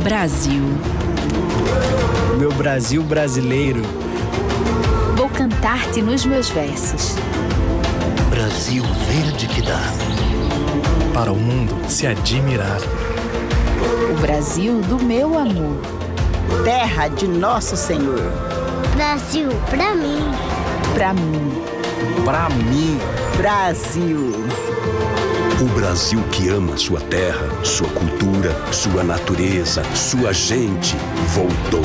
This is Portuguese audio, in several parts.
Brasil. Meu Brasil brasileiro. Vou cantar-te nos meus versos. Brasil verde que dá para o mundo se admirar. O Brasil do meu amor. Terra de nosso Senhor. Brasil, pra mim. Pra mim. Pra mim. Brasil. O Brasil que ama sua terra, sua cultura, sua natureza, sua gente, voltou.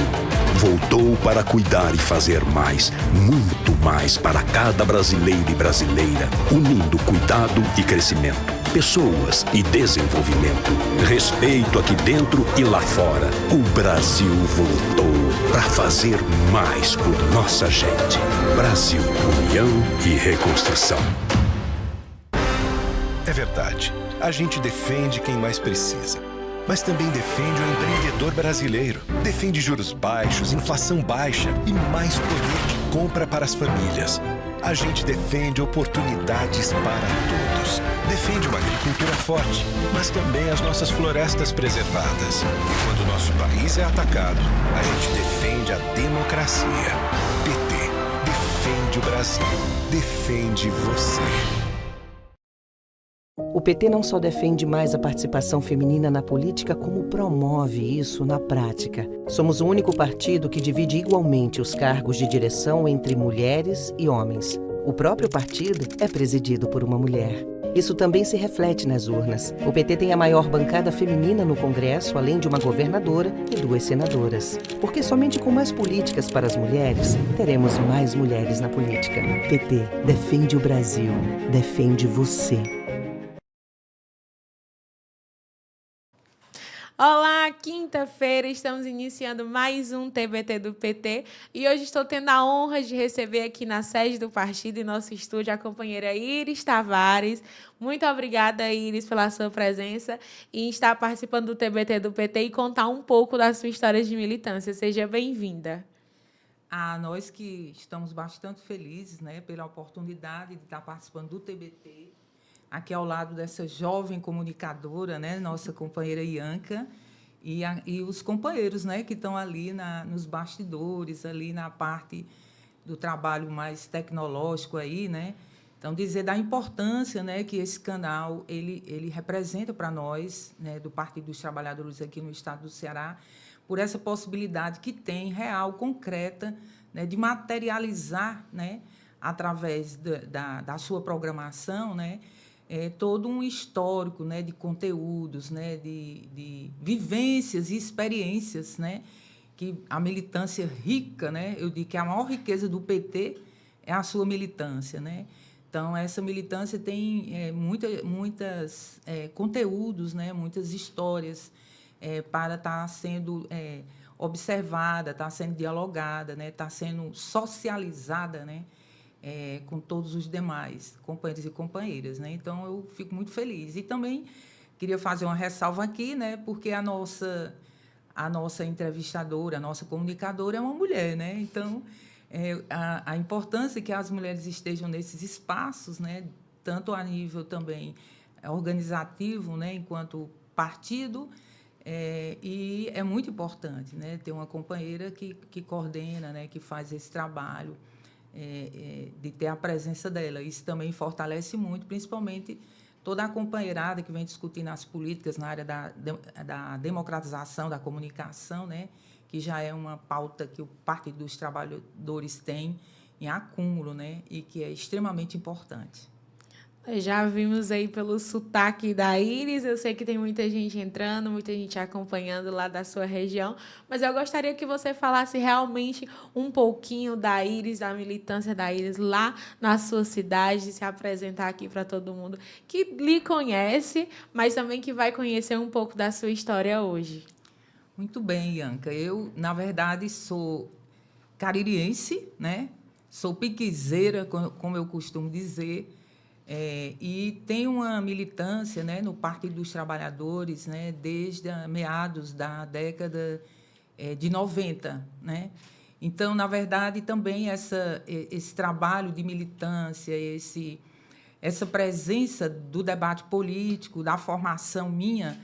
Voltou para cuidar e fazer mais, muito mais para cada brasileiro e brasileira, unindo cuidado e crescimento, pessoas e desenvolvimento, respeito aqui dentro e lá fora. O Brasil voltou para fazer mais por nossa gente. Brasil, união e reconstrução. É verdade, a gente defende quem mais precisa, mas também defende o empreendedor brasileiro. Defende juros baixos, inflação baixa e mais poder de compra para as famílias. A gente defende oportunidades para todos. Defende uma agricultura forte, mas também as nossas florestas preservadas. E quando o nosso país é atacado, a gente defende a democracia. PT, defende o Brasil, defende você. O PT não só defende mais a participação feminina na política, como promove isso na prática. Somos o único partido que divide igualmente os cargos de direção entre mulheres e homens. O próprio partido é presidido por uma mulher. Isso também se reflete nas urnas. O PT tem a maior bancada feminina no Congresso, além de uma governadora e 2 senadoras. Porque somente com mais políticas para as mulheres, teremos mais mulheres na política. PT defende o Brasil, defende você. Olá, quinta-feira, estamos iniciando mais um TBT do PT e hoje estou tendo a honra de receber aqui na sede do partido, em nosso estúdio, a companheira Iris Tavares. Muito obrigada, Iris, pela sua presença e estar participando do TBT do PT e contar um pouco da sua história de militância. Seja bem-vinda. Nós que estamos bastante felizes, né, pela oportunidade de estar participando do TBT, aqui ao lado dessa jovem comunicadora, né, nossa companheira Ianca, e os companheiros, né, que estão ali nos bastidores, ali na parte do trabalho mais tecnológico aí, né. Então, dizer da importância, né, que esse canal ele representa para nós, né, do Partido dos Trabalhadores aqui no estado do Ceará, por essa possibilidade que tem real, concreta, né, de materializar, né, através da sua programação, né, todo um histórico, né, de conteúdos, né, de vivências e experiências, né, que a militância rica, né, eu digo que a maior riqueza do PT é a sua militância, né. Então, essa militância tem muitas conteúdos, né, muitas histórias para estar sendo observada, estar sendo dialogada, né, estar sendo socializada, né, com todos os demais companheiros e companheiras, né? Então, eu fico muito feliz. E também queria fazer uma ressalva aqui, né? Porque a nossa entrevistadora, a nossa comunicadora é uma mulher, né? Então, a importância que as mulheres estejam nesses espaços, né? Tanto a nível também organizativo, né? Enquanto partido, e é muito importante, né? Ter uma companheira que coordena, né? Que faz esse trabalho, de ter a presença dela. Isso também fortalece muito, principalmente toda a companheirada que vem discutindo as políticas na área da democratização da comunicação, né, que já é uma pauta que o Partido dos Trabalhadores tem em acúmulo, né, e que é extremamente importante. Já vimos aí pelo sotaque da Iris, eu sei que tem muita gente entrando, muita gente acompanhando lá da sua região, mas eu gostaria que você falasse realmente um pouquinho da Iris, da militância da Iris lá na sua cidade, se apresentar aqui para todo mundo que lhe conhece, mas também que vai conhecer um pouco da sua história hoje. Muito bem, Ianca. Eu, na verdade, sou caririense, né? Sou piquizeira, como eu costumo dizer, e tem uma militância, né, no Partido dos Trabalhadores, né, desde meados da década de 90. Né? Então, na verdade, também esse trabalho de militância, essa presença do debate político, da formação minha,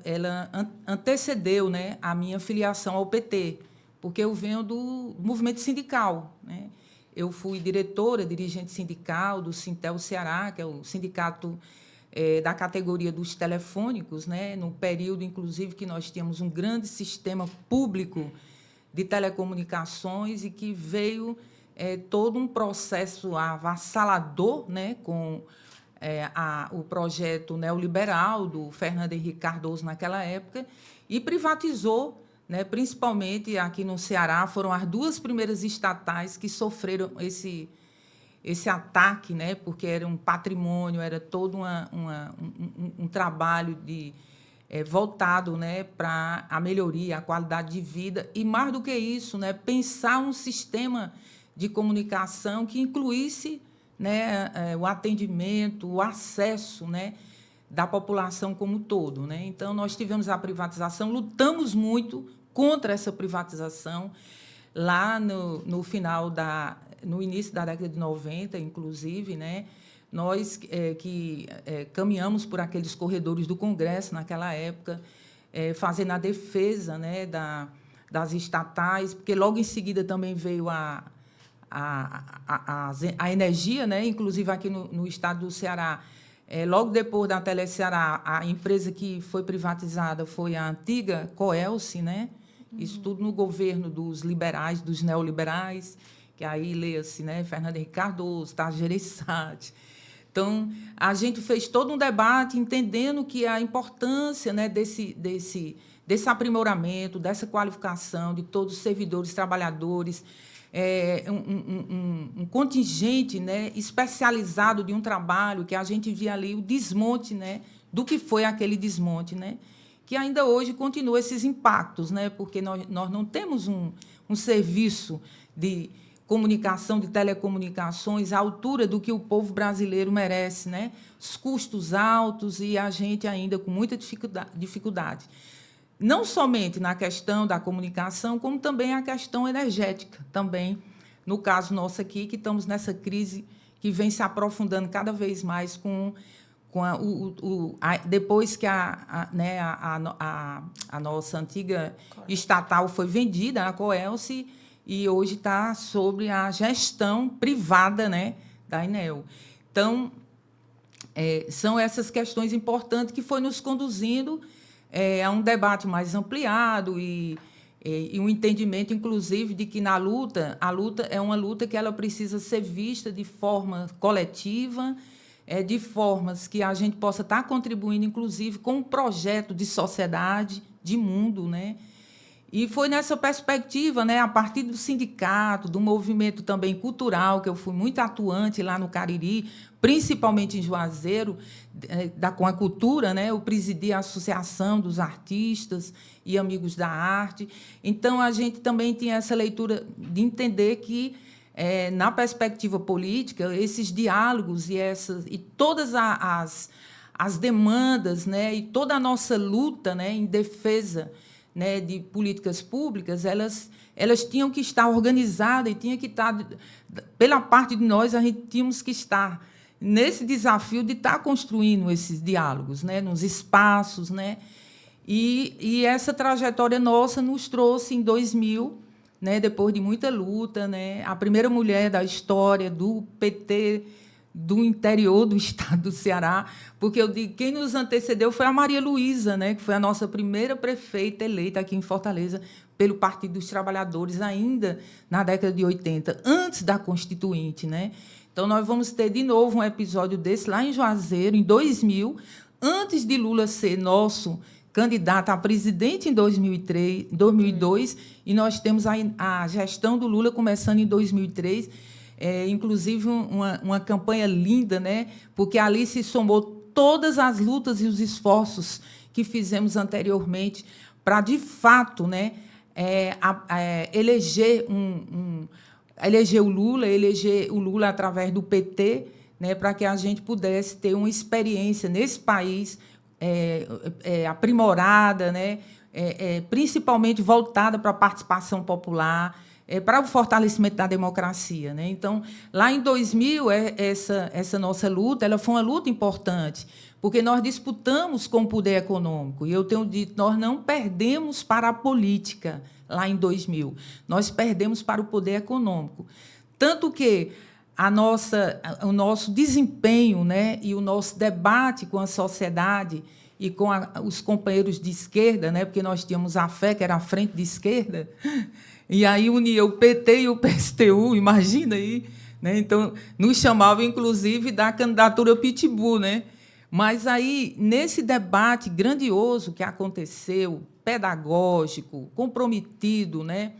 ela antecedeu, né, a minha filiação ao PT, porque eu venho do movimento sindical, né? Eu fui diretora, dirigente sindical do Sintel Ceará, que é o sindicato da categoria dos telefônicos, né? No período, inclusive, que nós tínhamos um grande sistema público de telecomunicações e que veio todo um processo avassalador, né? Com o projeto neoliberal do Fernando Henrique Cardoso naquela época e privatizou, né? Principalmente aqui no Ceará, foram as 2 primeiras estatais que sofreram esse ataque, né? Porque era um patrimônio, era todo um trabalho voltado, né, para a melhoria, a qualidade de vida e, mais do que isso, né, pensar um sistema de comunicação que incluísse, né, o atendimento, o acesso, né, da população como um todo, né? Então, nós tivemos a privatização, lutamos muito contra essa privatização lá no início da década de 90, inclusive, né? Nós caminhamos por aqueles corredores do Congresso naquela época, fazendo a defesa, né, das estatais, porque logo em seguida também veio a energia, né? Inclusive aqui no estado do Ceará. Logo depois da Teleceará, a empresa que foi privatizada foi a antiga Coelce, né? Isso tudo no governo dos liberais, dos neoliberais, que aí lê-se, né, Fernando Henrique Cardoso, Tasso Gereissati. Então, a gente fez todo um debate entendendo que a importância, né, desse aprimoramento, dessa qualificação de todos os servidores, trabalhadores, um contingente, né, especializado de um trabalho que a gente via ali o desmonte, né, do que foi aquele desmonte, né, que ainda hoje continua esses impactos, né, porque nós não temos um serviço de comunicação, de telecomunicações à altura do que o povo brasileiro merece, né, os custos altos e a gente ainda com muita dificuldade. Não somente na questão da comunicação, como também a questão energética, também, no caso nosso aqui, que estamos nessa crise que vem se aprofundando cada vez mais depois que a nossa antiga estatal foi vendida, a Coelce, e hoje está sob a gestão privada, né, da Enel. Então, são essas questões importantes que foi nos conduzindo a um debate mais ampliado e um entendimento, inclusive, de que a luta é uma luta que ela precisa ser vista de forma coletiva, de formas que a gente possa estar contribuindo, inclusive, com um projeto de sociedade, de mundo, né? E foi nessa perspectiva, né, a partir do sindicato, do movimento também cultural, que eu fui muito atuante lá no Cariri, principalmente em Juazeiro, com a cultura, né, eu presidi a Associação dos Artistas e Amigos da Arte. Então, a gente também tinha essa leitura de entender que, na perspectiva política, esses diálogos e todas as demandas, né, e toda a nossa luta, né, em defesa, né, de políticas públicas, elas tinham que estar organizadas e tinha que estar, pela parte de nós, a gente tínhamos que estar nesse desafio de estar construindo esses diálogos, né, nos espaços, né, e essa trajetória nossa nos trouxe em 2000, né, depois de muita luta, né, a primeira mulher da história do PT do interior do estado do Ceará, porque eu digo, quem nos antecedeu foi a Maria Luísa, né, que foi a nossa primeira prefeita eleita aqui em Fortaleza pelo Partido dos Trabalhadores, ainda na década de 80, antes da Constituinte, né? Então, nós vamos ter de novo um episódio desse lá em Juazeiro, em 2000, antes de Lula ser nosso candidato a presidente em 2002, e nós temos a gestão do Lula começando em 2003, inclusive uma campanha linda, né? Porque ali se somou todas as lutas e os esforços que fizemos anteriormente para, de fato, né, eleger o Lula através do PT, né, para que a gente pudesse ter uma experiência nesse país aprimorada, né, principalmente voltada para a participação popular, para o fortalecimento da democracia, né? Então, lá em 2000, essa nossa luta ela foi uma luta importante, porque nós disputamos com o poder econômico. E eu tenho dito, nós não perdemos para a política lá em 2000, nós perdemos para o poder econômico. Tanto que o nosso desempenho, né, e o nosso debate com a sociedade e com os companheiros de esquerda, né, porque nós tínhamos a FE, que era a frente de esquerda, e aí unia o PT e o PSTU, imagina aí, né? Então, nos chamavam, inclusive, da candidatura Pitbull, né? Mas aí, nesse debate grandioso que aconteceu, pedagógico, comprometido, né,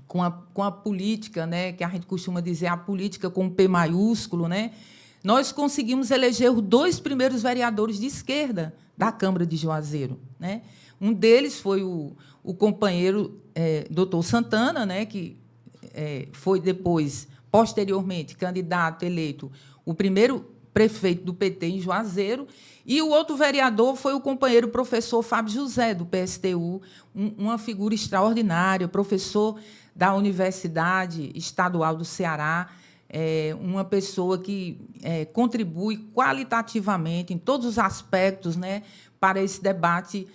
com a política, né, que a gente costuma dizer a política com P maiúsculo, né, nós conseguimos eleger os 2 primeiros vereadores de esquerda da Câmara de Juazeiro, né? Um deles foi o companheiro doutor Santana, né, que foi depois, posteriormente, candidato eleito, o primeiro prefeito do PT em Juazeiro, e o outro vereador foi o companheiro professor Fábio José, do PSTU, uma figura extraordinária, professor da Universidade Estadual do Ceará, uma pessoa que contribui qualitativamente em todos os aspectos, né, para esse debate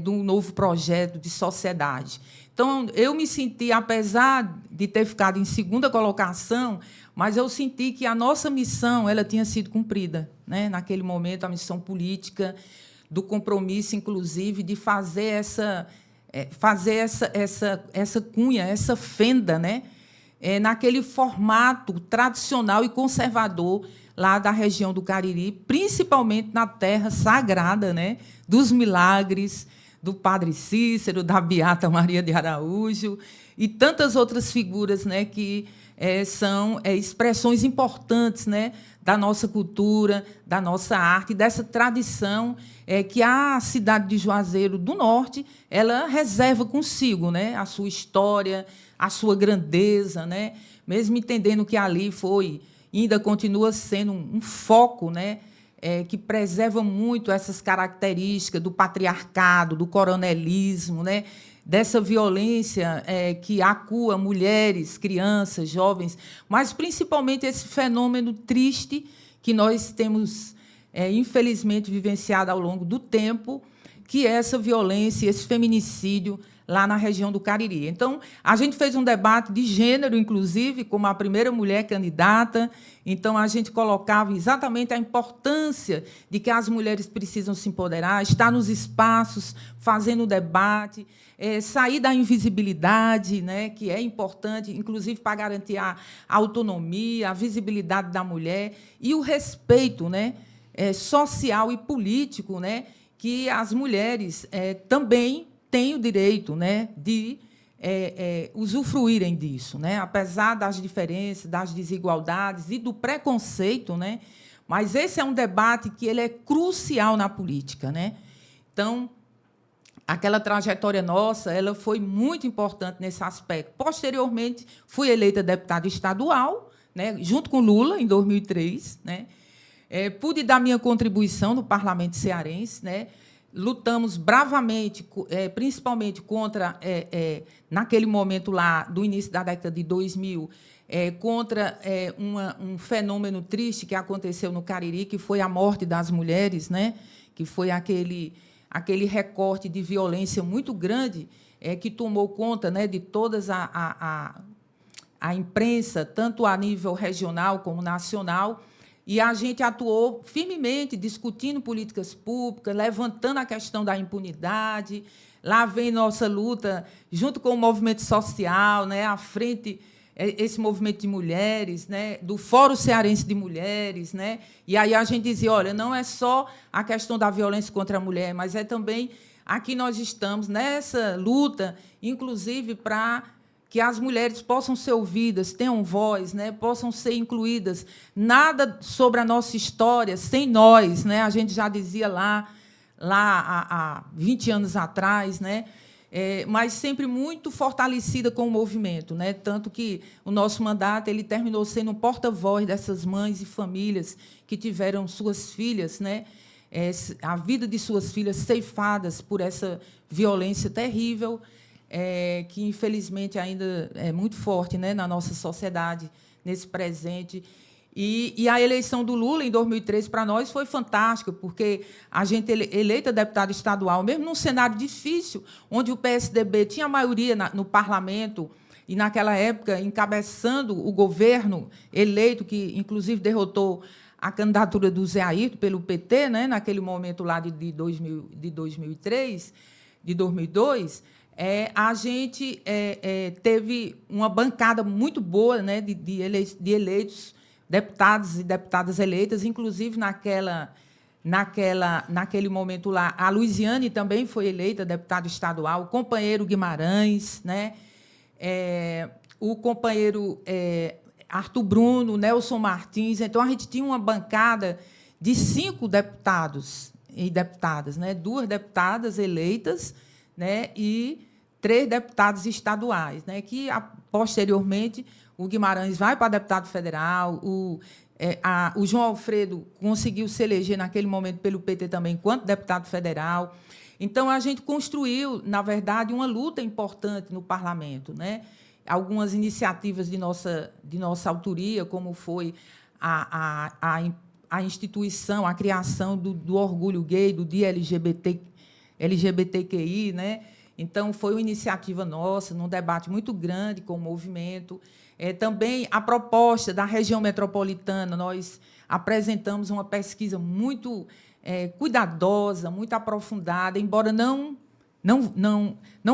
de um novo projeto de sociedade. Então, eu me senti, apesar de ter ficado em 2ª colocação, mas eu senti que a nossa missão ela tinha sido cumprida, né? Naquele momento, a missão política, do compromisso, inclusive, de fazer essa cunha, essa fenda, né? Naquele formato tradicional e conservador lá da região do Cariri, principalmente na terra sagrada, né, dos milagres, do Padre Cícero, da Beata Maria de Araújo e tantas outras figuras, né, que são expressões importantes, né, da nossa cultura, da nossa arte, dessa tradição que a cidade de Juazeiro do Norte ela reserva consigo, né, a sua história, a sua grandeza, né, mesmo entendendo que ali foi, ainda continua sendo um foco, né, que preserva muito essas características do patriarcado, do coronelismo, né, dessa violência que acua mulheres, crianças, jovens, mas, principalmente, esse fenômeno triste que nós temos, infelizmente, vivenciado ao longo do tempo, que é essa violência, esse feminicídio lá na região do Cariri. Então, a gente fez um debate de gênero, inclusive, como a primeira mulher candidata. Então, a gente colocava exatamente a importância de que as mulheres precisam se empoderar, estar nos espaços, fazendo o debate, sair da invisibilidade, né, que é importante, inclusive, para garantir a autonomia, a visibilidade da mulher e o respeito, né, social e político, né, que as mulheres também têm o direito, né, de usufruírem disso, né, apesar das diferenças, das desigualdades e do preconceito, né, mas esse é um debate que ele é crucial na política, né? Então, aquela trajetória nossa ela foi muito importante nesse aspecto. Posteriormente, fui eleita deputada estadual, né, junto com Lula, em 2003, né? Pude dar minha contribuição no parlamento cearense, né? Lutamos bravamente, principalmente contra, naquele momento lá, do início da década de 2000, contra um fenômeno triste que aconteceu no Cariri, que foi a morte das mulheres, né? Que foi aquele recorte de violência muito grande que tomou conta, né, de todas a imprensa, tanto a nível regional como nacional. E a gente atuou firmemente, discutindo políticas públicas, levantando a questão da impunidade. Lá vem nossa luta, junto com o movimento social, né, à frente, esse movimento de mulheres, né, do Fórum Cearense de Mulheres. Né, e aí a gente dizia, olha, não é só a questão da violência contra a mulher, mas é também aqui nós estamos nessa luta, inclusive, para que as mulheres possam ser ouvidas, tenham voz, né, possam ser incluídas. Nada sobre a nossa história sem nós, né? A gente já dizia lá há 20 anos atrás, né? Mas sempre muito fortalecida com o movimento, né? Tanto que o nosso mandato ele terminou sendo um porta-voz dessas mães e famílias que tiveram suas filhas, né? A vida de suas filhas ceifadas por essa violência terrível, que, infelizmente, ainda é muito forte, né, na nossa sociedade, nesse presente. E a eleição do Lula, em 2013, para nós, foi fantástica, porque a gente eleita deputada estadual, mesmo num cenário difícil, onde o PSDB tinha maioria no parlamento, e, naquela época, encabeçando o governo eleito, que, inclusive, derrotou a candidatura do Zé Ayrton pelo PT, né, naquele momento lá de 2003, de 2002, a gente teve uma bancada muito boa, né, de eleitos, deputados e deputadas eleitas, inclusive naquele momento lá, a Luiziane também foi eleita deputada estadual, o companheiro Guimarães, né, o companheiro Arthur Bruno, Nelson Martins. Então, a gente tinha uma bancada de 5 deputados e deputadas, né, 2 deputadas eleitas, né, e 3 deputados estaduais, né, que, posteriormente, o Guimarães vai para deputado federal, o João Alfredo conseguiu se eleger, naquele momento, pelo PT também, enquanto deputado federal. Então, a gente construiu, na verdade, uma luta importante no parlamento, né? Algumas iniciativas de nossa autoria, como foi a instituição, a criação do orgulho gay, do dia LGBTQI, né? Então, foi uma iniciativa nossa, num debate muito grande com o movimento. Também a proposta da região metropolitana, nós apresentamos uma pesquisa muito cuidadosa, muito aprofundada, embora não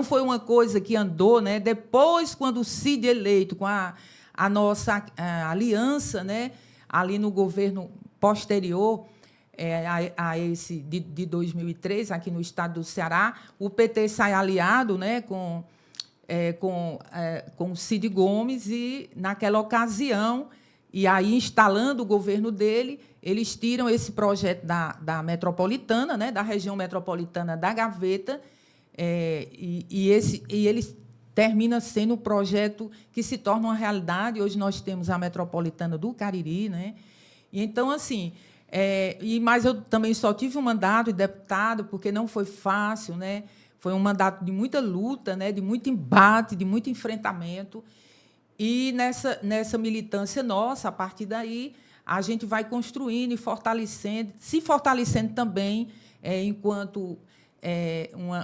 foi uma coisa que andou, né? Depois, quando o Cid eleito, com a nossa aliança, né, ali no governo posterior a esse de 2003, aqui no estado do Ceará, o PT sai aliado, né, com o Cid Gomes, e, naquela ocasião, e aí instalando o governo dele, eles tiram esse projeto da metropolitana, né, da região metropolitana da gaveta, e ele termina sendo um projeto que se torna uma realidade. Hoje nós temos a metropolitana do Cariri, né? E, então, assim, mas eu também só tive um mandato de deputado, porque não foi fácil, né? Foi um mandato de muita luta, né, de muito embate, de muito enfrentamento. E, nessa militância nossa, a partir daí, a gente vai construindo e se fortalecendo também, enquanto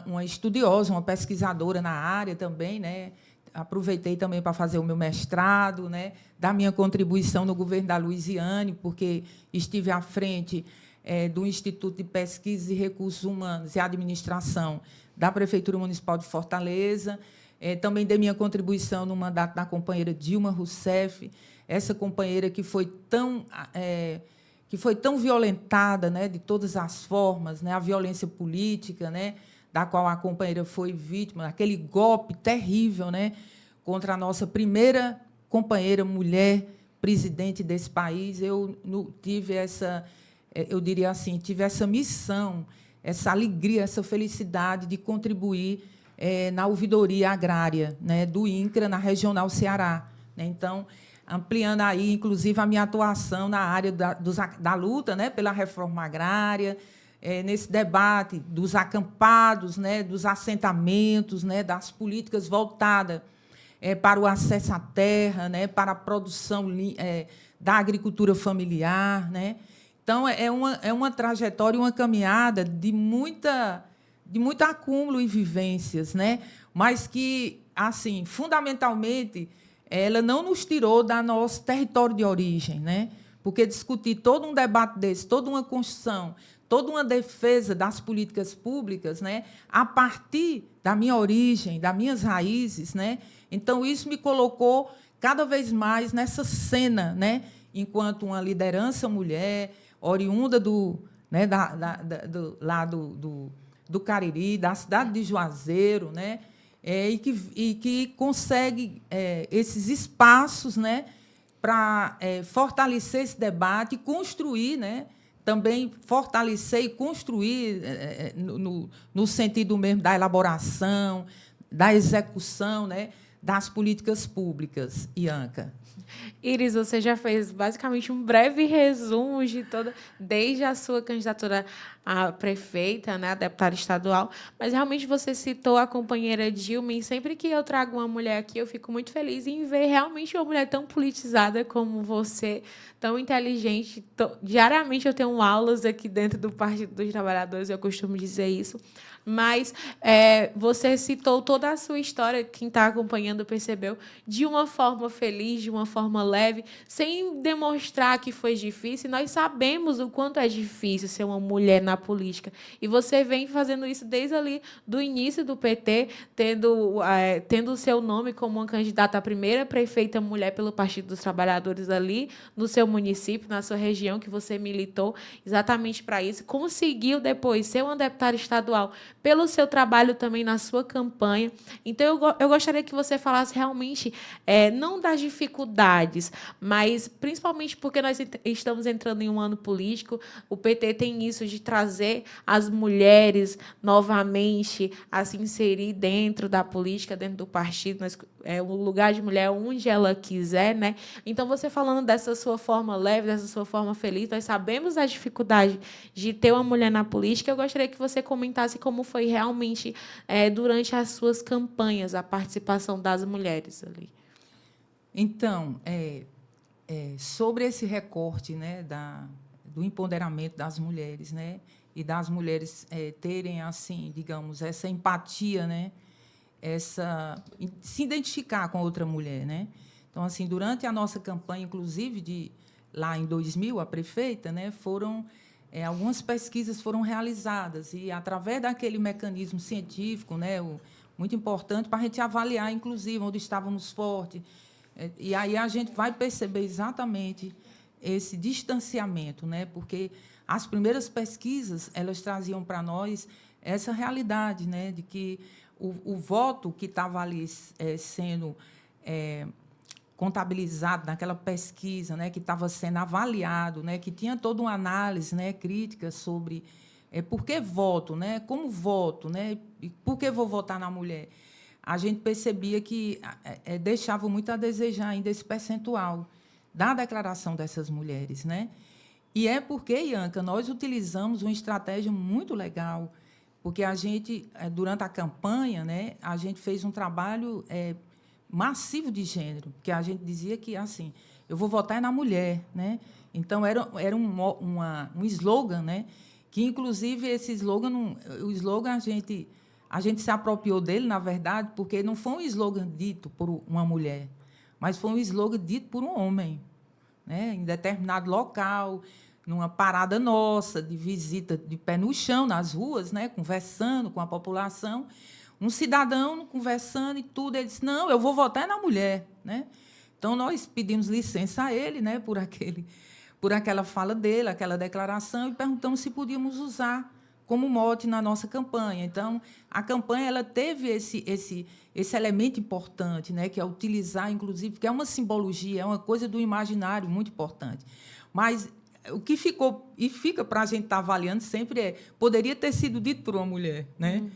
uma estudiosa, uma pesquisadora na área também, né? Aproveitei também para fazer o meu mestrado, né, da minha contribuição no governo da Luiziane, porque estive à frente do Instituto de Pesquisas e Recursos Humanos e Administração da Prefeitura Municipal de Fortaleza. Também dei minha contribuição no mandato da companheira Dilma Rousseff, essa companheira que foi tão violentada, né, de todas as formas, né, a violência política, né, da qual a companheira foi vítima, aquele golpe terrível, né, contra a nossa primeira companheira mulher presidente desse país. Eu tive eu diria assim, tive essa missão, essa alegria, essa felicidade de contribuir na ouvidoria agrária, né, do INCRA, na Regional Ceará, né? Então, ampliando aí, inclusive, a minha atuação na área da luta, né, pela reforma agrária, nesse debate dos acampados, né, dos assentamentos, né, das políticas voltadas para o acesso à terra, né, para a produção da agricultura familiar, né? Então, é uma trajetória, uma caminhada de muito acúmulo e vivências, né? Mas que, assim, fundamentalmente, ela não nos tirou do nosso território de origem, né? Porque discutir todo um debate desse, toda uma construção, toda uma defesa das políticas públicas, né, a partir da minha origem, das minhas raízes, né? Então, isso me colocou cada vez mais nessa cena, né, enquanto uma liderança mulher, oriunda do Cariri, da cidade de Juazeiro, né, e que consegue esses espaços, né, para fortalecer esse debate e construir, né, também fortalecer e construir no sentido mesmo da elaboração, da execução, né, das políticas públicas. Ianca. Iris, você já fez basicamente um breve resumo de desde a sua candidatura a prefeita, né, a deputada estadual, mas realmente você citou a companheira Dilma, e sempre que eu trago uma mulher aqui, eu fico muito feliz em ver realmente uma mulher tão politizada como você, tão inteligente. Diariamente eu tenho aulas aqui dentro do Partido dos Trabalhadores, eu costumo dizer isso. Mas você citou toda a sua história, quem está acompanhando percebeu, de uma forma feliz, de uma forma leve, sem demonstrar que foi difícil. Nós sabemos o quanto é difícil ser uma mulher na política. E você vem fazendo isso desde ali do início do PT, tendo o seu nome como uma candidata à primeira prefeita mulher pelo Partido dos Trabalhadores ali no seu município, na sua região, que você militou exatamente para isso. Conseguiu depois ser uma deputada estadual pelo seu trabalho também na sua campanha. Então, eu gostaria que você falasse realmente, não das dificuldades, mas principalmente porque nós estamos entrando em um ano político, o PT tem isso de trazer as mulheres novamente a se inserir dentro da política, dentro do partido, o lugar de mulher onde ela quiser, né? Então, você falando dessa sua forma leve, dessa sua forma feliz, nós sabemos a dificuldade de ter uma mulher na política. Eu gostaria que você comentasse como foi realmente, durante as suas campanhas, a participação das mulheres ali. Então, sobre esse recorte, né, do empoderamento das mulheres, né, e das mulheres terem, assim, digamos, essa empatia, né, se identificar com outra mulher, né? Então, assim, durante a nossa campanha, inclusive lá em 2000, a prefeita, né, algumas pesquisas foram realizadas e através daquele mecanismo científico, né, muito importante para a gente avaliar, inclusive, onde estávamos fortes. E aí a gente vai perceber exatamente esse distanciamento, né, porque as primeiras pesquisas elas traziam para nós essa realidade, né, de que o voto que estava ali sendo contabilizado naquela pesquisa, né, que estava sendo avaliado, né, que tinha toda uma análise, né, crítica sobre por que voto, né, como voto, né, e por que vou votar na mulher. A gente percebia que deixava muito a desejar ainda esse percentual da declaração dessas mulheres, né? E porque, Ianca, nós utilizamos uma estratégia muito legal, porque a gente, durante a campanha, né, a gente fez um trabalho massivo de gênero, porque a gente dizia que, assim, eu vou votar na mulher, né? Então, era um slogan, né? Que, inclusive, esse slogan, o slogan a gente se apropriou dele, na verdade, porque não foi um slogan dito por uma mulher, mas foi um slogan dito por um homem, né? Em determinado local, numa parada nossa, de visita de pé no chão, nas ruas, né? Conversando com a população. Um cidadão conversando e tudo, ele disse, não, eu vou votar na mulher, né? Então, nós pedimos licença a ele, né, por aquela fala dele, aquela declaração, e perguntamos se podíamos usar como mote na nossa campanha. Então, a campanha ela teve esse elemento importante, né, que é utilizar, inclusive, que é uma simbologia, é uma coisa do imaginário muito importante. Mas o que ficou e fica para a gente estar avaliando sempre poderia ter sido dito por uma mulher, né?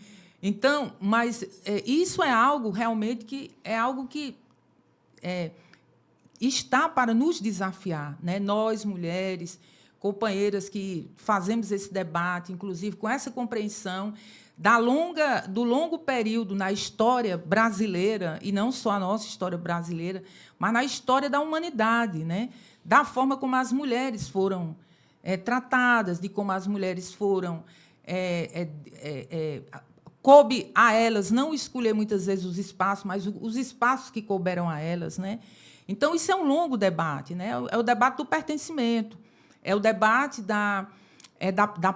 Então, mas isso é algo realmente que está para nos desafiar, né? Nós, mulheres, companheiras que fazemos esse debate, inclusive com essa compreensão do longo período na história brasileira, e não só a nossa história brasileira, mas na história da humanidade, né? Da forma como as mulheres foram tratadas, de como as mulheres foram... coube a elas não escolher, muitas vezes, os espaços, mas os espaços que couberam a elas, né? Então, isso é um longo debate, né? É o debate do pertencimento, é o debate da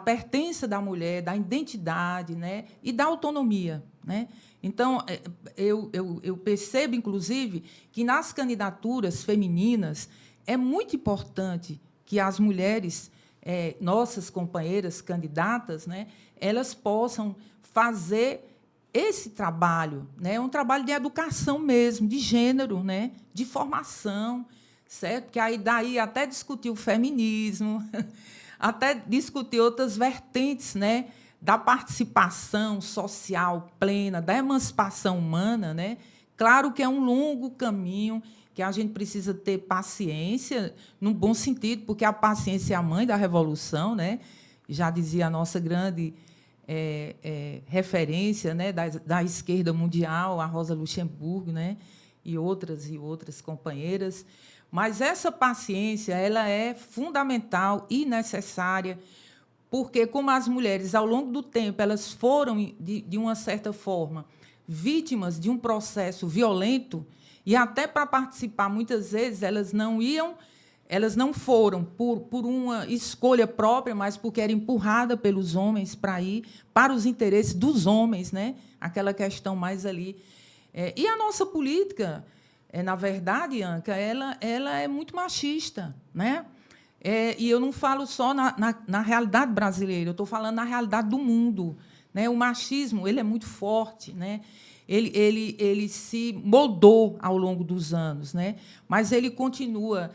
pertença da mulher, da identidade, né? E da autonomia, né? Então, eu percebo, inclusive, que nas candidaturas femininas é muito importante que as mulheres, nossas companheiras candidatas, né, elas possam fazer esse trabalho, né, um trabalho de educação mesmo, de gênero, né, de formação, certo? Porque aí daí até discutir o feminismo, até discutir outras vertentes, né, da participação social plena, da emancipação humana, né? Claro que é um longo caminho que a gente precisa ter paciência, num bom sentido, porque a paciência é a mãe da revolução, né? já dizia a nossa grande referência, né, da esquerda mundial, a Rosa Luxemburgo, né, e outras companheiras. Mas essa paciência ela é fundamental e necessária, porque, como as mulheres, ao longo do tempo, elas foram, de uma certa forma, vítimas de um processo violento, e até para participar, muitas vezes, elas não foram por uma escolha própria, mas porque era empurrada pelos homens para ir para os interesses dos homens, né? Aquela questão mais ali. E a nossa política, na verdade, Anca, ela é muito machista, né? E eu não falo só na realidade brasileira, eu estou falando na realidade do mundo, né? O machismo ele é muito forte, né? Ele se moldou ao longo dos anos, né? Mas ele continua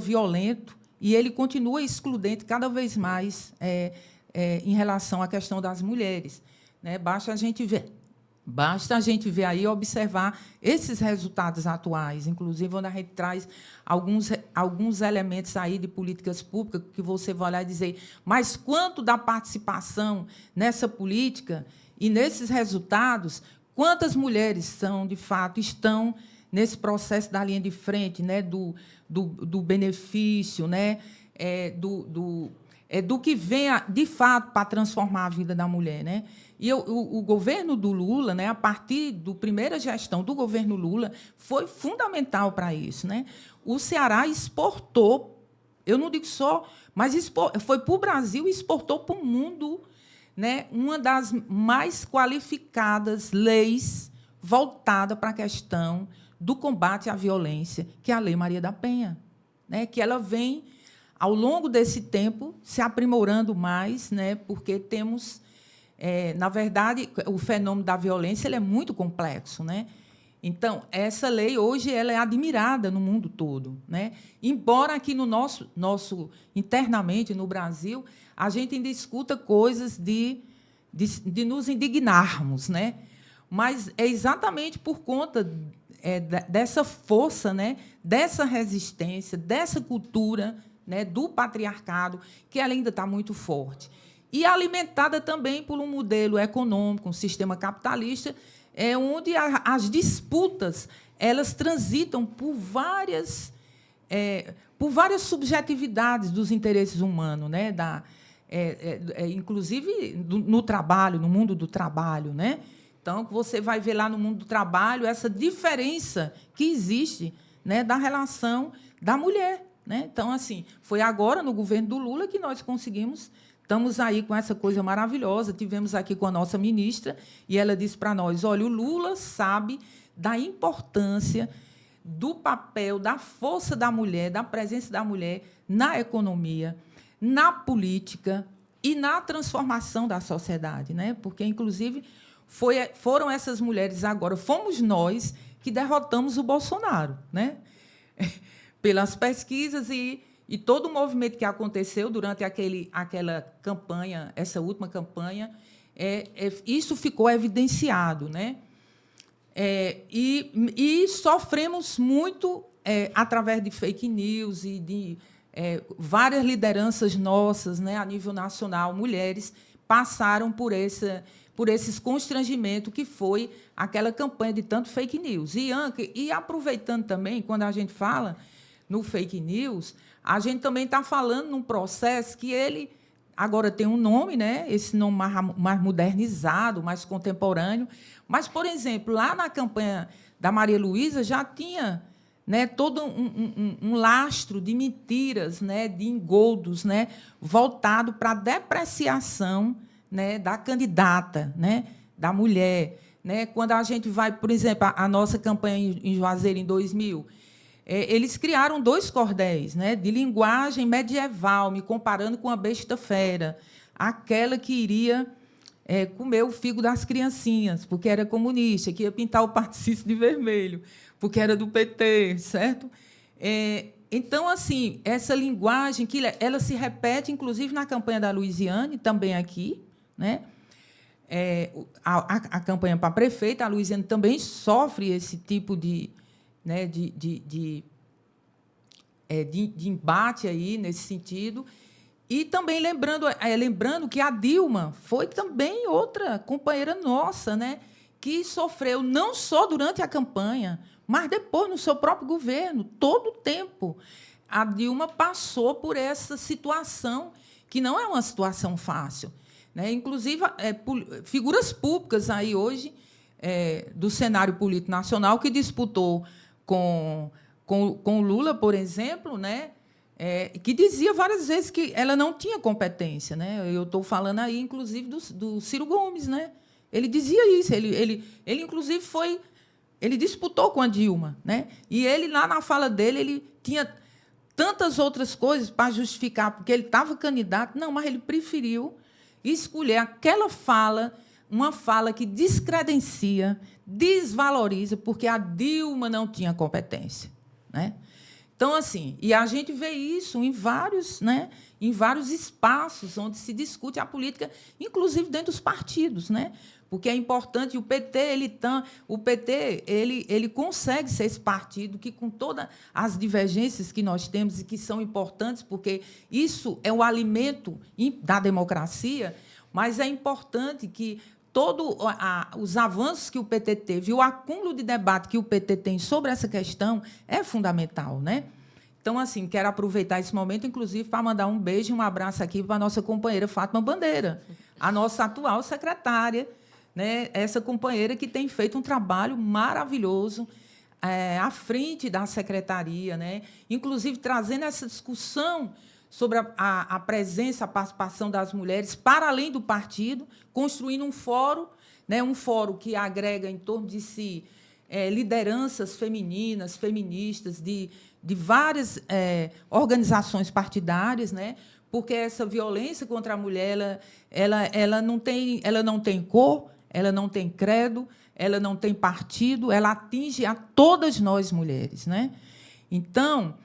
violento e ele continua excludente cada vez mais em relação à questão das mulheres, né? Basta a gente ver aí, observar esses resultados atuais, inclusive onde a gente traz alguns elementos aí de políticas públicas que você vai olhar e dizer, mas quanto da participação nessa política e nesses resultados, quantas mulheres de fato, estão nesse processo da linha de frente, né, do benefício, né, do que vem, de fato, para transformar a vida da mulher, né? E o governo do Lula, né, a partir da primeira gestão do governo Lula, foi fundamental para isso, né? O Ceará exportou, eu não digo só, mas foi para o Brasil e exportou para o mundo, né, uma das mais qualificadas leis voltada para a questão do combate à violência, que é a Lei Maria da Penha, né, que ela vem, ao longo desse tempo, se aprimorando mais, né, porque temos, na verdade, o fenômeno da violência ele é muito complexo, né? Então, essa lei, hoje, ela é admirada no mundo todo, né? Embora aqui no nosso internamente, no Brasil, a gente ainda escuta coisas de nos indignarmos, né? Mas é exatamente por conta dessa força, né? Dessa resistência, dessa cultura, né? Do patriarcado, que ela ainda está muito forte. E alimentada também por um modelo econômico, um sistema capitalista, onde as disputas elas transitam por várias subjetividades dos interesses humanos, né? Inclusive no trabalho, no mundo do trabalho, né? Então, você vai ver lá no mundo do trabalho essa diferença que existe, né, da relação da mulher, né? Então, assim, foi agora, no governo do Lula, que nós conseguimos. Estamos aí com essa coisa maravilhosa. Tivemos aqui com a nossa ministra e ela disse para nós, olha, o Lula sabe da importância do papel, da força da mulher, da presença da mulher na economia, na política e na transformação da sociedade, né? Porque, inclusive, foram essas mulheres agora, fomos nós que derrotamos o Bolsonaro, né? Pelas pesquisas e todo o movimento que aconteceu durante aquela campanha, essa última campanha, isso ficou evidenciado, né? E sofremos muito através de fake news e de várias lideranças nossas, né, a nível nacional, mulheres, passaram por esses constrangimentos que foi aquela campanha de tanto fake news. E aproveitando também, quando a gente fala no fake news, a gente também está falando num processo que ele agora tem um nome, né? Esse nome mais modernizado, mais contemporâneo. Mas, por exemplo, lá na campanha da Maria Luísa já tinha, né, todo um lastro de mentiras, né, de engodos, né, voltado para a depreciação, né, da candidata, né, da mulher. Né? Quando a gente vai, por exemplo, a nossa campanha em Juazeiro, em 2000, eles criaram 2 cordéis, né, de linguagem medieval, me comparando com a besta fera, aquela que iria comer o figo das criancinhas, porque era comunista, que ia pintar o Patricício de vermelho, porque era do PT, certo? Então, assim, essa linguagem que ela se repete, inclusive, na campanha da Luiziane, também aqui, né? A campanha para prefeita, a Luiziane também sofre esse tipo de embate aí nesse sentido. E também lembrando que a Dilma foi também outra companheira nossa, né, que sofreu não só durante a campanha, mas depois no seu próprio governo, todo o tempo. A Dilma passou por essa situação, que não é uma situação fácil, né? Inclusive, figuras públicas aí hoje do cenário político nacional que disputou com o Lula, por exemplo, né? Que dizia várias vezes que ela não tinha competência, né? Eu estou falando aí, inclusive, do Ciro Gomes, né? Ele dizia isso. Ele inclusive, ele disputou com a Dilma, né? E ele, lá na fala dele, ele tinha tantas outras coisas para justificar, porque ele estava candidato. Não, mas ele preferiu escolher aquela fala, uma fala que descredencia, desvaloriza, porque a Dilma não tinha competência, né? Então, assim, e a gente vê isso em vários, né, em vários espaços onde se discute a política, inclusive dentro dos partidos, né? Porque é importante, o PT ele consegue ser esse partido que, com todas as divergências que nós temos e que são importantes, porque isso é o alimento da democracia, mas é importante que todos os avanços que o PT teve, o acúmulo de debate que o PT tem sobre essa questão é fundamental, né? Então, assim, quero aproveitar esse momento, inclusive, para mandar um beijo e um abraço aqui para a nossa companheira Fátima Bandeira, a nossa atual secretária, né? Essa companheira que tem feito um trabalho maravilhoso à frente da secretaria, né? Inclusive trazendo essa discussão sobre a presença, a participação das mulheres para além do partido, construindo um fórum, né, um fórum que agrega em torno de si lideranças femininas, feministas, de várias organizações partidárias, né, porque essa violência contra a mulher ela não tem cor, ela não tem credo, ela não tem partido, ela atinge a todas nós mulheres, né? Então,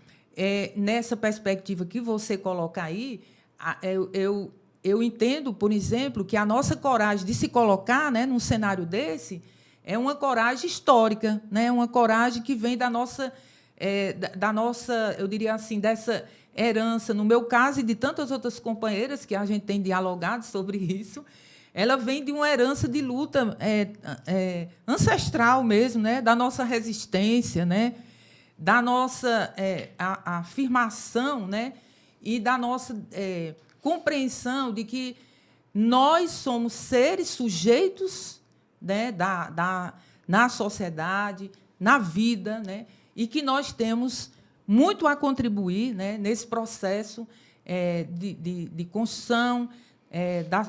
nessa perspectiva que você coloca aí, eu entendo, por exemplo, que a nossa coragem de se colocar, né, num cenário desse é uma coragem histórica, né, uma coragem que vem da nossa, eu diria assim, dessa herança, no meu caso e de tantas outras companheiras que a gente tem dialogado sobre isso, ela vem de uma herança de luta ancestral mesmo, né, da nossa resistência, né, da nossa afirmação, né, e da nossa compreensão de que nós somos seres sujeitos, né, na sociedade, na vida, né, e que nós temos muito a contribuir, né, nesse processo de construção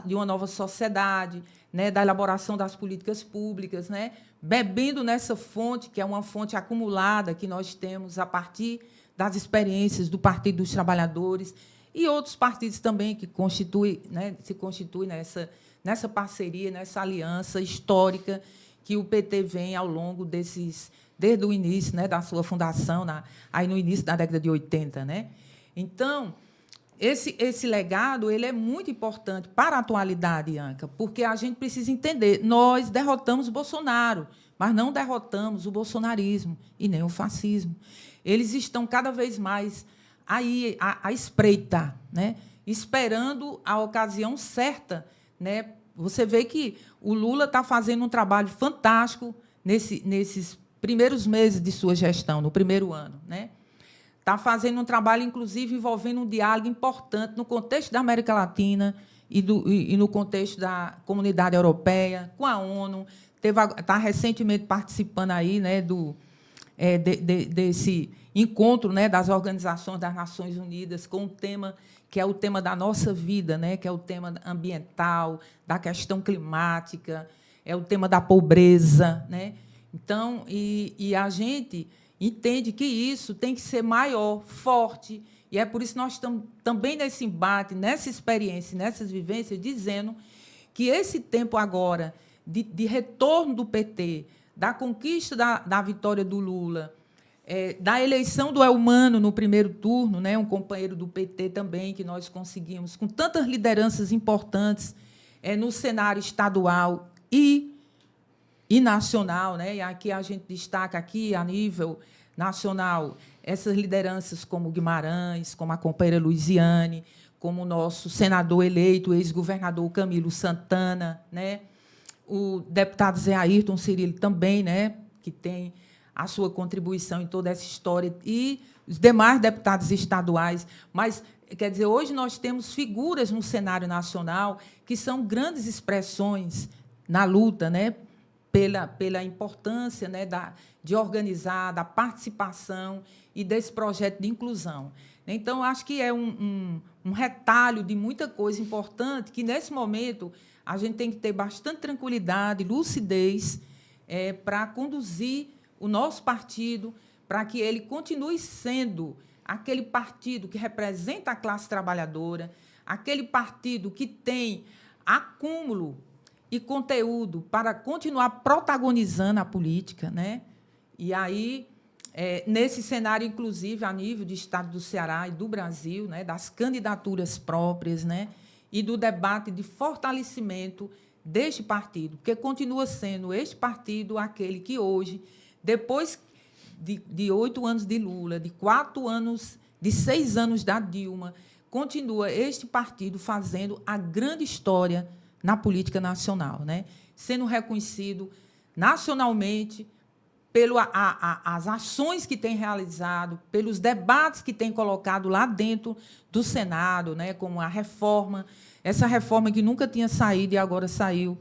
de uma nova sociedade, né, da elaboração das políticas públicas, né, bebendo nessa fonte, que é uma fonte acumulada que nós temos a partir das experiências do Partido dos Trabalhadores e outros partidos também que se constituem nessa parceria, nessa aliança histórica que o PT vem ao longo desde o início, né, da sua fundação, aí no início da década de 80. Né? Então, esse legado ele é muito importante para a atualidade, Ianca, porque a gente precisa entender, nós derrotamos o Bolsonaro, mas não derrotamos o bolsonarismo e nem o fascismo. Eles estão cada vez mais aí à espreita, né? Esperando a ocasião certa. Né? Você vê que o Lula está fazendo um trabalho fantástico nesses primeiros meses de sua gestão, no primeiro ano. Né? Está fazendo um trabalho, inclusive, envolvendo um diálogo importante no contexto da América Latina e no contexto da comunidade europeia, com a ONU. Está recentemente participando aí, né, desse encontro, né, das organizações das Nações Unidas com um tema que é o tema da nossa vida, né, que é o tema ambiental, da questão climática, é o tema da pobreza. Né? Então, e a gente entende que isso tem que ser maior, forte, e é por isso que nós estamos também nesse embate, nessa experiência, nessas vivências, dizendo que esse tempo agora de retorno do PT, da conquista da vitória do Lula, da eleição do Elmano no primeiro turno, né, um companheiro do PT também, que nós conseguimos, com tantas lideranças importantes no cenário estadual e nacional, né? E aqui a gente destaca aqui, a nível nacional, essas lideranças como Guimarães, como a companheira Luiziane, como o nosso senador eleito, o ex-governador Camilo Santana, né? O deputado Zé Ayrton Cirilo também, né? Que tem a sua contribuição em toda essa história, e os demais deputados estaduais. Mas, quer dizer, hoje nós temos figuras no cenário nacional que são grandes expressões na luta, né? Pela importância, né, de organizar, da participação e desse projeto de inclusão. Então, acho que é um retalho de muita coisa importante que, nesse momento, a gente tem que ter bastante tranquilidade, lucidez, para conduzir o nosso partido, para que ele continue sendo aquele partido que representa a classe trabalhadora, aquele partido que tem acúmulo e conteúdo para continuar protagonizando a política, né? E aí, nesse cenário, inclusive, a nível do Estado do Ceará e do Brasil, né, das candidaturas próprias, né, e do debate de fortalecimento deste partido, porque continua sendo este partido aquele que hoje, depois de 8 anos de Lula, de 6 anos da Dilma, continua este partido fazendo a grande história na política nacional, né? Sendo reconhecido nacionalmente pelas ações que tem realizado, pelos debates que tem colocado lá dentro do Senado, né? Como a reforma, essa reforma que nunca tinha saído e agora saiu,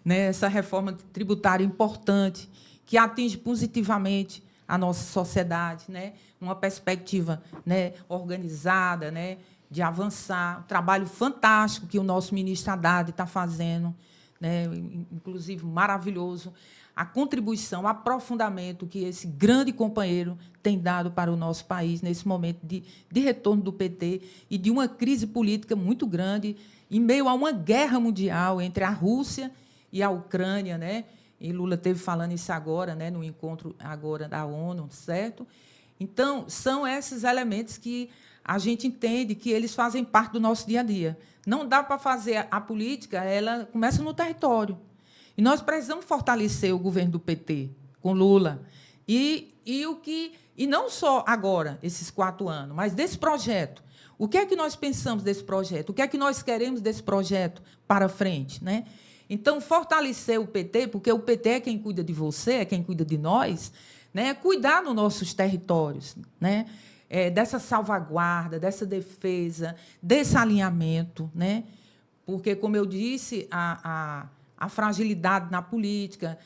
né? Essa reforma tributária importante, que atinge positivamente a nossa sociedade, né? Uma perspectiva, né, organizada, né, de avançar, um trabalho fantástico que o nosso ministro Haddad está fazendo, né, inclusive maravilhoso, a contribuição, o aprofundamento que esse grande companheiro tem dado para o nosso país nesse momento de retorno do PT e de uma crise política muito grande, em meio a uma guerra mundial entre a Rússia e a Ucrânia, né? E Lula esteve falando isso agora, né, no encontro agora da ONU, certo? Então, são esses elementos que a gente entende que eles fazem parte do nosso dia a dia. Não dá para fazer a política, ela começa no território. E nós precisamos fortalecer o governo do PT, com Lula. E não só agora, esses 4 anos, mas desse projeto. O que é que nós pensamos desse projeto? O que é que nós queremos desse projeto para frente, né? Então, fortalecer o PT, porque o PT é quem cuida de você, é quem cuida de nós, né? Cuidar dos nossos territórios, né? Dessa salvaguarda, dessa defesa, desse alinhamento, né? Porque, como eu disse, a fragilidade na política,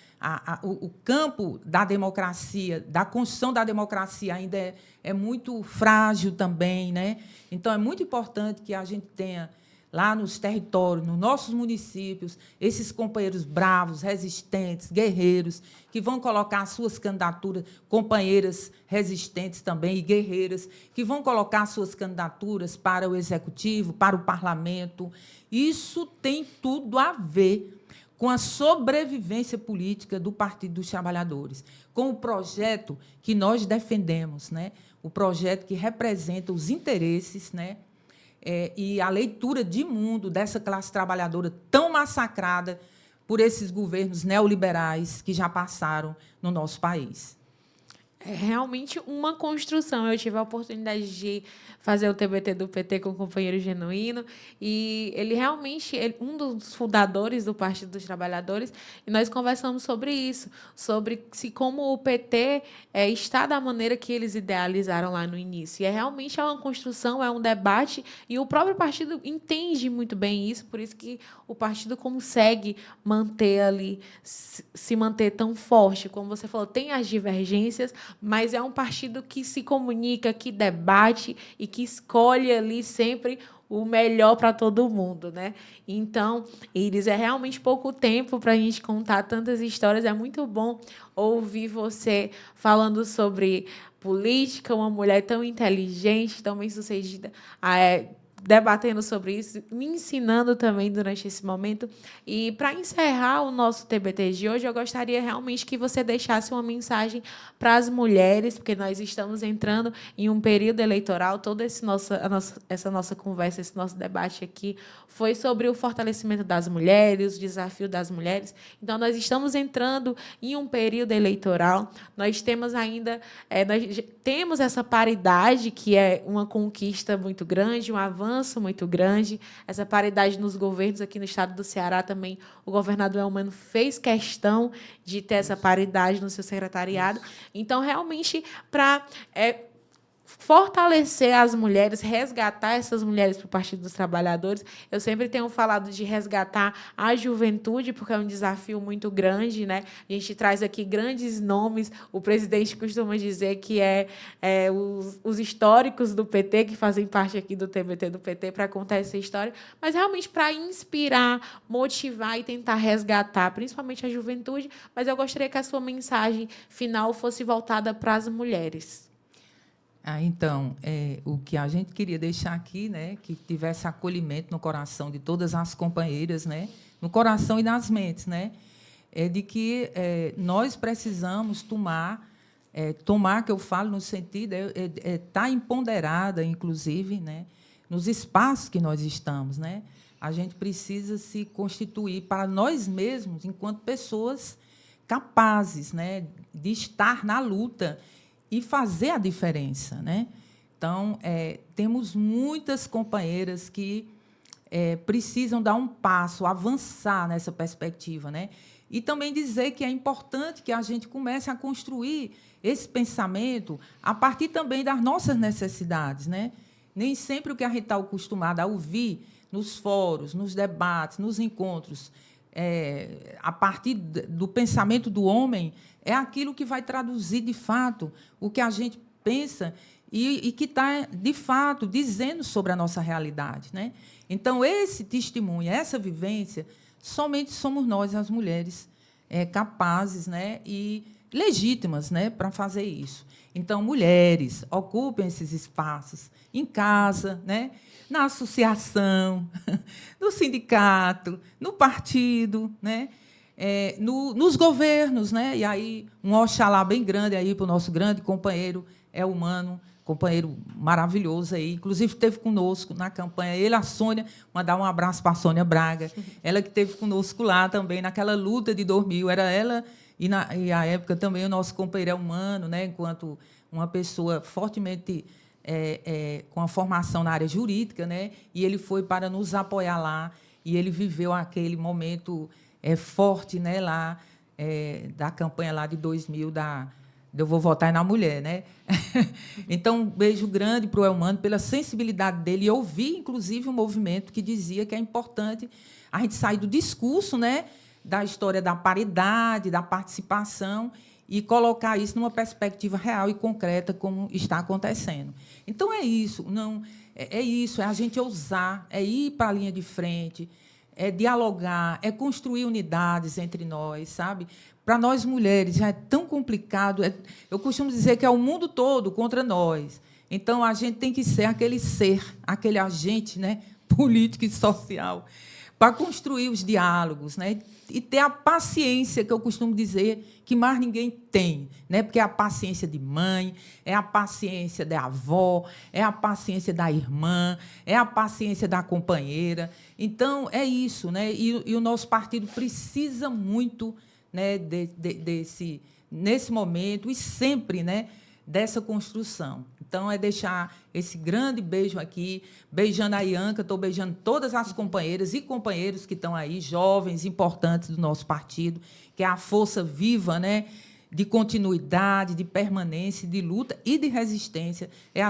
o campo da democracia, da construção da democracia ainda é muito frágil também, né? Então, é muito importante que a gente tenha lá nos territórios, nos nossos municípios, esses companheiros bravos, resistentes, guerreiros, que vão colocar as suas candidaturas, companheiras resistentes também e guerreiras, que vão colocar as suas candidaturas para o Executivo, para o Parlamento. Isso tem tudo a ver com a sobrevivência política do Partido dos Trabalhadores, com o projeto que nós defendemos, né? O projeto que representa os interesses, né? E a leitura de mundo dessa classe trabalhadora tão massacrada por esses governos neoliberais que já passaram no nosso país. É realmente uma construção. Eu tive a oportunidade de fazer o TBT do PT com o companheiro Genuíno, e ele realmente é um dos fundadores do Partido dos Trabalhadores, e nós conversamos sobre isso, sobre como o PT está da maneira que eles idealizaram lá no início. E realmente é uma construção, é um debate, e o próprio partido entende muito bem isso, por isso que o partido consegue manter ali, se manter tão forte. Como você falou, tem as divergências, mas é um partido que se comunica, que debate e que escolhe ali sempre o melhor para todo mundo, né? Então, Iris, é realmente pouco tempo para a gente contar tantas histórias. É muito bom ouvir você falando sobre política, uma mulher tão inteligente, tão bem-sucedida, debatendo sobre isso, me ensinando também durante esse momento. E, para encerrar o nosso TBT de hoje, eu gostaria realmente que você deixasse uma mensagem para as mulheres, porque nós estamos entrando em um período eleitoral. Toda essa nossa conversa, esse nosso debate aqui foi sobre o fortalecimento das mulheres, o desafio das mulheres. Então, nós estamos entrando em um período eleitoral. Nós temos ainda nós temos essa paridade, que é uma conquista muito grande, um avanço avanço muito grande. Essa paridade nos governos aqui no estado do Ceará também, o governador Elmano fez questão de ter essa paridade no seu secretariado. Então, realmente, para fortalecer as mulheres, resgatar essas mulheres para o Partido dos Trabalhadores. Eu sempre tenho falado de resgatar a juventude, porque é um desafio muito grande, né? A gente traz aqui grandes nomes. O presidente costuma dizer que os históricos do PT, que fazem parte aqui do TBT do PT, para contar essa história, mas realmente para inspirar, motivar e tentar resgatar, principalmente a juventude. Mas eu gostaria que a sua mensagem final fosse voltada para as mulheres. Então, o que a gente queria deixar aqui, né, que tivesse acolhimento no coração de todas as companheiras, né, no coração e nas mentes, né, é de que nós precisamos tomar, que eu falo no sentido, estar empoderada, inclusive, né, nos espaços que nós estamos, né. A gente precisa se constituir para nós mesmos, enquanto pessoas capazes, né, de estar na luta e fazer a diferença, né? Então, temos muitas companheiras que precisam dar um passo, avançar nessa perspectiva, né? E também dizer que é importante que a gente comece a construir esse pensamento a partir também das nossas necessidades, né? Nem sempre o que a gente está acostumado a ouvir nos fóruns, nos debates, nos encontros, a partir do pensamento do homem, é aquilo que vai traduzir, de fato, o que a gente pensa e que está, de fato, dizendo sobre a nossa realidade, né? Então, esse testemunho, essa vivência, somente somos nós, as mulheres, capazes, né, e legítimas, né, para fazer isso. Então, mulheres, ocupem esses espaços em casa, né, na associação, no sindicato, no partido, né, nos governos, né? E aí um oxalá bem grande aí para o nosso grande companheiro Elmano, companheiro maravilhoso aí, inclusive esteve conosco na campanha, ele, a Sônia, mandar um abraço para a Sônia Braga, ela que esteve conosco lá também, naquela luta de 2000, era ela e, à época, também o nosso companheiro Elmano, né? Enquanto uma pessoa fortemente com a formação na área jurídica, né? E ele foi para nos apoiar lá, e ele viveu aquele momento forte, né, lá, da campanha lá de 2000, Eu Vou Votar na Mulher, né? Então, um beijo grande para o Elmano, pela sensibilidade dele. E eu ouvi, inclusive, um movimento que dizia que é importante a gente sair do discurso, né, da história da paridade, da participação, e colocar isso numa perspectiva real e concreta, como está acontecendo. Então, é isso, é a gente ousar, é ir para a linha de frente, é dialogar, é construir unidades entre nós, sabe? Para nós, mulheres, já é tão complicado. Eu costumo dizer que é o mundo todo contra nós. Então, a gente tem que ser aquele agente, né, político e social, para construir os diálogos, né, e ter a paciência, que eu costumo dizer, que mais ninguém tem, né, porque é a paciência de mãe, é a paciência da avó, é a paciência da irmã, é a paciência da companheira. Então, é isso, né, e o nosso partido precisa muito, né, nesse momento e sempre, né, dessa construção. Então, é deixar esse grande beijo aqui, beijando a Ianca, estou beijando todas as companheiras e companheiros que estão aí, jovens, importantes do nosso partido, que é a força viva, né, de continuidade, de permanência, de luta e de resistência. É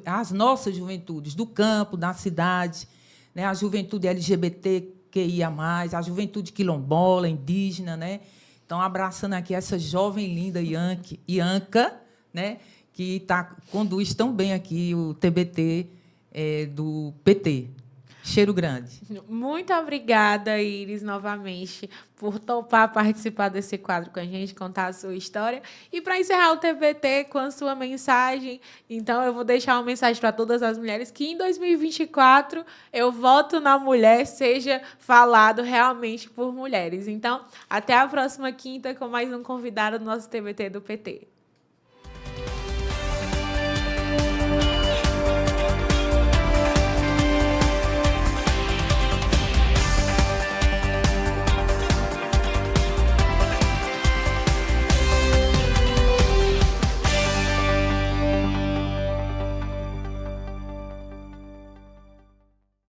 as nossas juventudes do campo, da cidade, né, a juventude LGBTQIA+, a juventude quilombola, indígena, né? Então, abraçando aqui essa jovem linda Ianca, né, que conduz tão bem aqui o TBT do PT. Cheiro grande. Muito obrigada, Iris, novamente, por topar participar desse quadro com a gente, contar a sua história. E, para encerrar o TBT com a sua mensagem, então, eu vou deixar uma mensagem para todas as mulheres que, em 2024, eu voto na mulher, seja falado realmente por mulheres. Então, até a próxima quinta com mais um convidado do nosso TBT do PT.